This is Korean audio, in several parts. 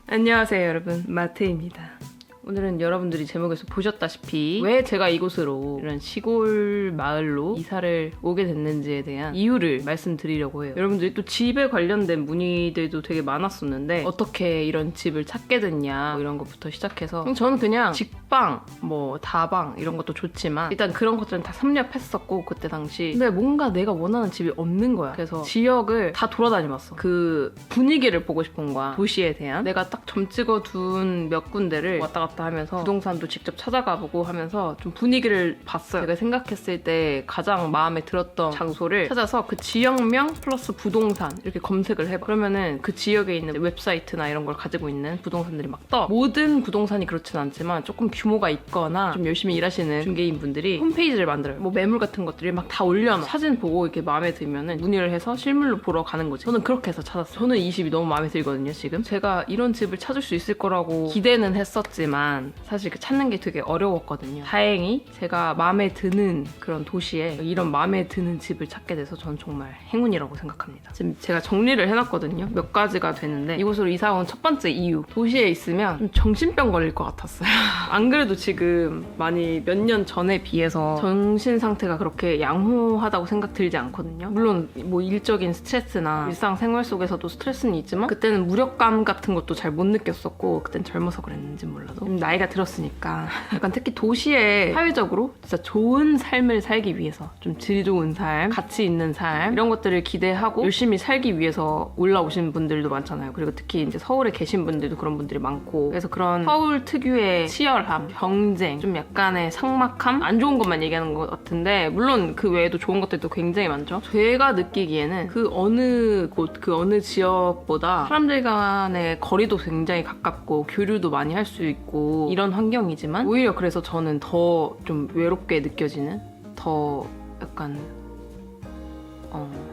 안녕하세요 여러분, 마트입니다. 오늘은 여러분들이 제목에서 보셨다시피 왜 제가 이곳으로 이런 시골 마을로 이사를 오게 됐는지에 대한 이유를 말씀드리려고 해요. 여러분들이 또 집에 관련된 문의들도 되게 많았었는데 어떻게 이런 집을 찾게 됐냐 뭐 이런 것부터 시작해서 저는 그냥 직방, 뭐 다방 이런 것도 좋지만 일단 그런 것들은 다 섭렵했었고 그때 당시. 근데 뭔가 내가 원하는 집이 없는 거야. 그래서 지역을 다 돌아다녀봤어. 그 분위기를 보고 싶은 거야. 도시에 대한. 내가 딱 점 찍어둔 몇 군데를 왔다 갔다 하면서 부동산도 직접 찾아가보고 하면서 좀 분위기를 봤어요. 제가 생각했을 때 가장 마음에 들었던 장소를 찾아서 그 지역명 플러스 부동산 이렇게 검색을 해봐. 그러면은 그 지역에 있는 웹사이트나 이런 걸 가지고 있는 부동산들이 막 떠. 모든 부동산이 그렇진 않지만 조금 규모가 있거나 좀 열심히 일하시는 중개인 분들이 홈페이지를 만들어요. 뭐 매물 같은 것들을 막 다 올려놔. 사진 보고 이렇게 마음에 들면은 문의를 해서 실물로 보러 가는 거지. 저는 그렇게 해서 찾았어요. 저는 이 집이 너무 마음에 들거든요 지금. 제가 이런 집을 찾을 수 있을 거라고 기대는 했었지만 사실 찾는 게 되게 어려웠거든요. 다행히 제가 마음에 드는 그런 도시에 이런 마음에 드는 집을 찾게 돼서 저는 정말 행운이라고 생각합니다. 지금 제가 정리를 해놨거든요. 몇 가지가 되는데 이곳으로 이사 온 첫 번째 이유, 도시에 있으면 좀 정신병 걸릴 것 같았어요. 안 그래도 지금 많이 몇 년 전에 비해서 정신 상태가 그렇게 양호하다고 생각 들지 않거든요. 물론 뭐 일적인 스트레스나 일상생활 속에서도 스트레스는 있지만 그때는 무력감 같은 것도 잘 못 느꼈었고 그땐 젊어서 그랬는지 몰라도 나이가 들었으니까 약간 특히 도시에 사회적으로 진짜 좋은 삶을 살기 위해서 좀 질 좋은 삶, 가치 있는 삶 이런 것들을 기대하고 열심히 살기 위해서 올라오신 분들도 많잖아요. 그리고 특히 이제 서울에 계신 분들도 그런 분들이 많고 그래서 그런 서울 특유의 치열함, 경쟁, 좀 약간의 삭막함 안 좋은 것만 얘기하는 것 같은데 물론 그 외에도 좋은 것들도 굉장히 많죠. 제가 느끼기에는 그 어느 곳, 그 어느 지역보다 사람들 간의 거리도 굉장히 가깝고 교류도 많이 할 수 있고 이런 환경이지만 오히려 그래서 저는 더 좀 외롭게 느껴지는, 더 약간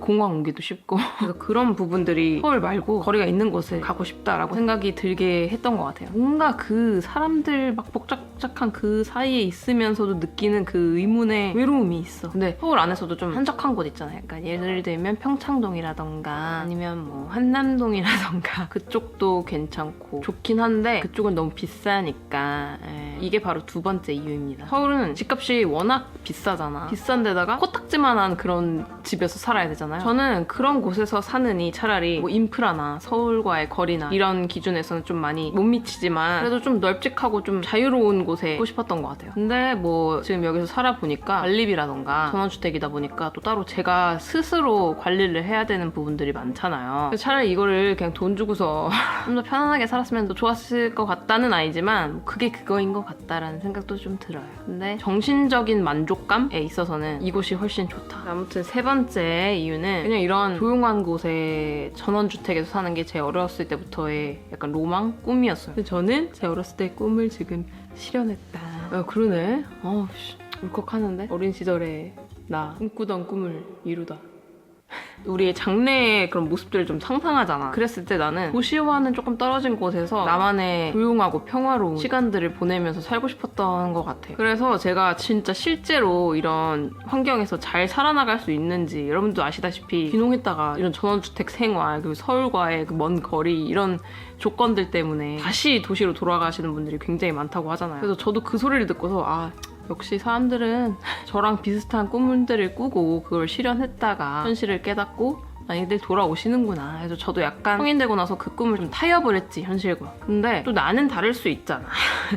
공항 오기도 쉽고 그래서 그런 부분들이 서울 말고 거리가 있는 곳에 가고 싶다라고 생각이 들게 했던 것 같아요. 뭔가 그 사람들 막 복잡복잡한 그 사이에 있으면서도 느끼는 그 의문의 외로움이 있어. 근데 서울 안에서도 좀 한적한 곳 있잖아요. 그러니까 예를 들면 평창동이라던가 아니면 뭐 한남동이라던가 그쪽도 괜찮고 좋긴 한데 그쪽은 너무 비싸니까 이게 바로 두 번째 이유입니다. 서울은 집값이 워낙 비싸잖아. 비싼 데다가 코딱지만한 그런 집에서 살아야 되잖아요. 저는 그런 곳에서 사느니 차라리 뭐 인프라나 서울과의 거리나 이런 기준에서는 좀 많이 못 미치지만 그래도 좀 널찍하고 좀 자유로운 곳에 있고 싶었던 것 같아요. 근데 뭐 지금 여기서 살아보니까 관리비라던가 전원주택이다 보니까 또 따로 제가 스스로 관리를 해야 되는 부분들이 많잖아요. 그래서 차라리 이거를 그냥 돈 주고서 좀 더 편안하게 살았으면 더 좋았을 것 같다는 아니지만 그게 그거인 것 같다라는 생각도 좀 들어요. 근데 정신적인 만족감에 있어서는 이곳이 훨씬 좋다. 아무튼 세 번째 이유는 그냥 이런 조용한 곳에 전원주택에서 사는 게 제 어렸을 때부터의 약간 로망? 꿈이었어요. 근데 저는 제 어렸을 때의 꿈을 지금 실현했다. 그러네. 울컥하는데? 어린 시절에 나 꿈꾸던 꿈을 이루다. 우리의 장래의 그런 모습들을 좀 상상하잖아. 그랬을 때 나는 도시와는 조금 떨어진 곳에서 나만의 조용하고 평화로운 시간들을 보내면서 살고 싶었던 것 같아요. 그래서 제가 진짜 실제로 이런 환경에서 잘 살아나갈 수 있는지 여러분도 아시다시피 귀농했다가 이런 전원주택 생활 그리고 서울과의 그 먼 거리 이런 조건들 때문에 다시 도시로 돌아가시는 분들이 굉장히 많다고 하잖아요. 그래서 저도 그 소리를 듣고서 역시 사람들은 저랑 비슷한 꿈들을 꾸고 그걸 실현했다가 현실을 깨닫고 많이들 돌아오시는구나. 그래서 저도 약간 성인되고 나서 그 꿈을 좀 타협을 했지, 현실과. 근데 또 나는 다를 수 있잖아.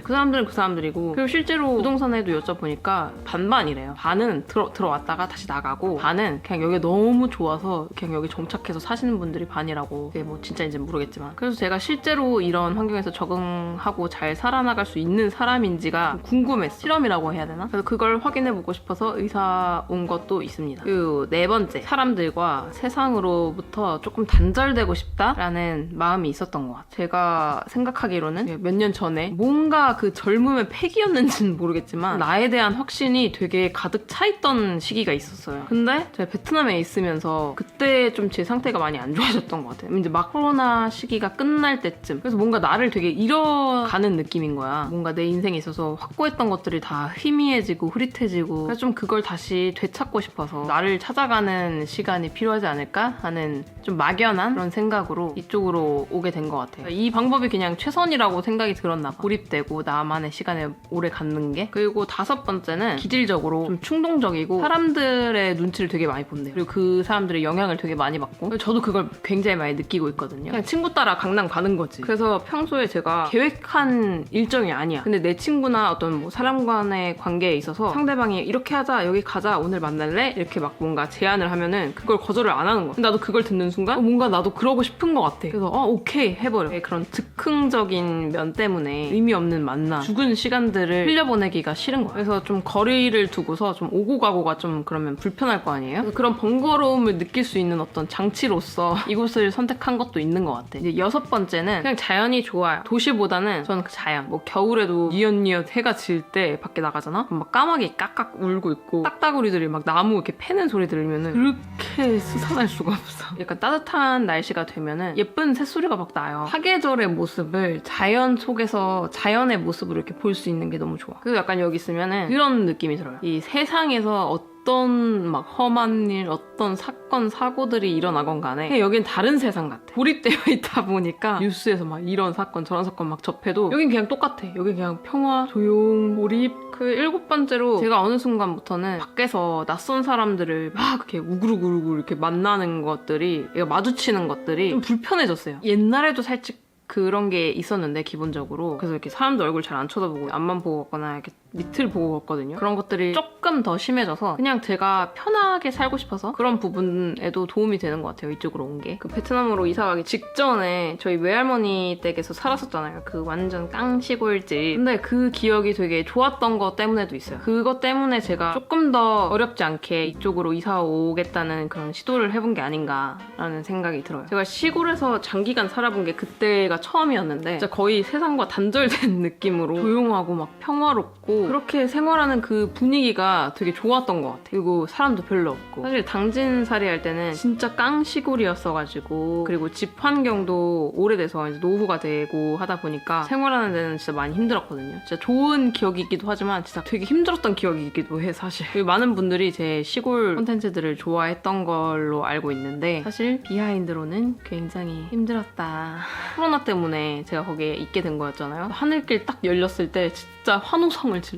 그 사람들은 그 사람들이고 그리고 실제로 부동산에도 여쭤보니까 반반이래요. 반은 들어왔다가 다시 나가고 반은 그냥 여기 너무 좋아서 그냥 여기 정착해서 사시는 분들이 반이라고. 그게 뭐 진짜인지는 모르겠지만 그래서 제가 실제로 이런 환경에서 적응하고 잘 살아나갈 수 있는 사람인지가 궁금했어. 실험이라고 해야 되나? 그래서 그걸 확인해보고 싶어서 이사 온 것도 있습니다. 그리고 네 번째, 사람들과 세상으로부터 조금 단절되고 싶다라는 마음이 있었던 것 같아요. 제가 생각하기로는 몇 년 전에 뭔가 그 젊음의 패기였는지는 모르겠지만 나에 대한 확신이 되게 가득 차있던 시기가 있었어요. 근데 제가 베트남에 있으면서 그때 좀 제 상태가 많이 안 좋아졌던 것 같아요. 이제 막 코로나 시기가 끝날 때쯤 그래서 뭔가 나를 되게 잃어가는 느낌인 거야. 뭔가 내 인생에 있어서 확고했던 것들이 다 희미해지고 흐릿해지고 그래서 좀 그걸 다시 되찾고 싶어서 나를 찾아가는 시간이 필요하지 않을까 아닐까 하는 좀 막연한 그런 생각으로 이쪽으로 오게 된 것 같아요. 이 방법이 그냥 최선이라고 생각이 들었나 봐. 고립되고 나만의 시간을 오래 갖는 게. 그리고 5번째는 기질적으로 좀 충동적이고 사람들의 눈치를 되게 많이 본대요. 그리고 그 사람들의 영향을 되게 많이 받고 저도 그걸 굉장히 많이 느끼고 있거든요. 그냥 친구 따라 강남 가는 거지. 그래서 평소에 제가 계획한 일정이 아니야. 근데 내 친구나 어떤 뭐 사람 간의 관계에 있어서 상대방이 이렇게 하자, 여기 가자, 오늘 만날래? 이렇게 막 뭔가 제안을 하면은 그걸 거절을 안 하는 거야. 근데 나도 그걸 듣는 순간 뭔가 나도 그러고 싶은 것 같아. 그래서 오케이 해버려. 그런 즉흥적인 면 때문에 의미 없는 만남, 죽은 시간들을 흘려보내기가 싫은 거야. 그래서 좀 거리를 두고서 좀 오고 가고가 좀 그러면 불편할 거 아니에요? 그런 번거로움을 느낄 수 있는 어떤 장치로서 이곳을 선택한 것도 있는 것 같아. 이제 6번째는 그냥 자연이 좋아요. 도시보다는 저는 그 자연. 뭐 겨울에도 니엇니엇 해가 질 때 밖에 나가잖아? 막 까마귀 깍깍 울고 있고 딱따구리들이 막 나무 이렇게 패는 소리 들으면은 그렇게 스산할 수가 없어. 약간 따뜻한 날씨가 되면은 예쁜 새소리가 막 나요. 사계절의 모습을 자연 속에서 자연의 모습으로 이렇게 볼 수 있는 게 너무 좋아. 그래서 약간 여기 있으면은 그런 느낌이 들어요. 이 세상에서 어떤 막 험한 일, 어떤 사건, 사고들이 일어나건 간에 그냥 여긴 다른 세상 같아. 고립되어 있다 보니까 뉴스에서 막 이런 사건, 저런 사건 막 접해도 여긴 그냥 똑같아. 여긴 그냥 평화, 조용, 몰입. 그 7번째로 제가 어느 순간부터는 밖에서 낯선 사람들을 막 이렇게 우글우글우글 이렇게 만나는 것들이, 마주치는 것들이 좀 불편해졌어요. 옛날에도 살짝 그런 게 있었는데 기본적으로. 그래서 이렇게 사람들 얼굴 잘 안 쳐다보고 앞만 보고 걷거나 이렇게 밑을 보고 걷거든요. 그런 것들이 조금 더 심해져서 그냥 제가 편하게 살고 싶어서 그런 부분에도 도움이 되는 것 같아요. 이쪽으로 온 게. 그 베트남으로 이사 가기 직전에 저희 외할머니 댁에서 살았었잖아요. 그 완전 깡 시골집. 근데 그 기억이 되게 좋았던 것 때문에도 있어요. 그것 때문에 제가 조금 더 어렵지 않게 이쪽으로 이사 오겠다는 그런 시도를 해본 게 아닌가라는 생각이 들어요. 제가 시골에서 장기간 살아본 게 그때가 처음이었는데 진짜 거의 세상과 단절된 느낌으로 조용하고 막 평화롭고 그렇게 생활하는 그 분위기가 되게 좋았던 것 같아요. 그리고 사람도 별로 없고. 사실 당진살이 할 때는 진짜 깡시골이었어가지고, 그리고 집 환경도 오래돼서 이제 노후가 되고 하다 보니까 생활하는 데는 진짜 많이 힘들었거든요. 진짜 좋은 기억이기도 하지만 진짜 되게 힘들었던 기억이기도 해, 사실. 그리고 많은 분들이 제 시골 콘텐츠들을 좋아했던 걸로 알고 있는데 사실 비하인드로는 굉장히 힘들었다. 코로나 때문에 제가 거기에 있게 된 거였잖아요. 하늘길 딱 열렸을 때 진짜 환호성을 질렀어.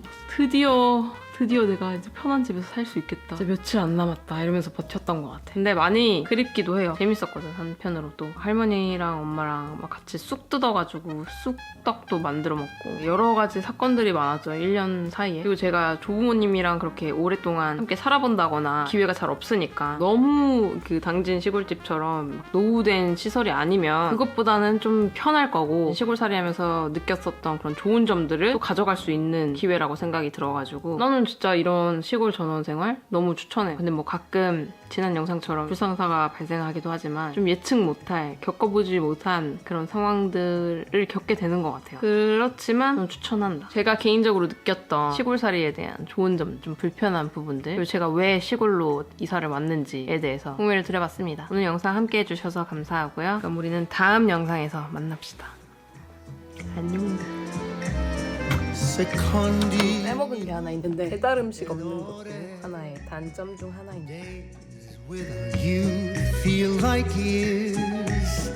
드디어 내가 이제 편한 집에서 살 수 있겠다. 이제 며칠 안 남았다 이러면서 버텼던 것 같아. 근데 많이 그립기도 해요. 재밌었거든, 한편으로 또. 할머니랑 엄마랑 막 같이 쑥 뜯어가지고 쑥떡도 만들어 먹고 여러 가지 사건들이 많았죠, 1년 사이에. 그리고 제가 조부모님이랑 그렇게 오랫동안 함께 살아본다거나 기회가 잘 없으니까 너무 그 당진 시골집처럼 막 노후된 시설이 아니면 그것보다는 좀 편할 거고, 시골살이 하면서 느꼈었던 그런 좋은 점들을 또 가져갈 수 있는 기회라고 생각이 들어가지고 나는 진짜 이런 시골 전원 생활 너무 추천해요. 근데 뭐 가끔 지난 영상처럼 불상사가 발생하기도 하지만 좀 예측 못할, 겪어보지 못한 그런 상황들을 겪게 되는 것 같아요. 그렇지만 좀 추천한다. 제가 개인적으로 느꼈던 시골살이에 대한 좋은 점, 좀 불편한 부분들, 그리고 제가 왜 시골로 이사를 왔는지에 대해서 공유를 드려봤습니다. 오늘 영상 함께 해주셔서 감사하고요. 그럼 우리는 다음 영상에서 만납시다. 안녕. 빼먹은 게 하나 있는데 배달 음식 없는 것도 하나의 단점 중 하나입니다. You feel like years.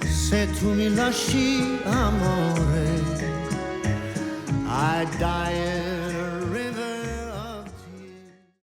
Se tu mi lasci amore, I die.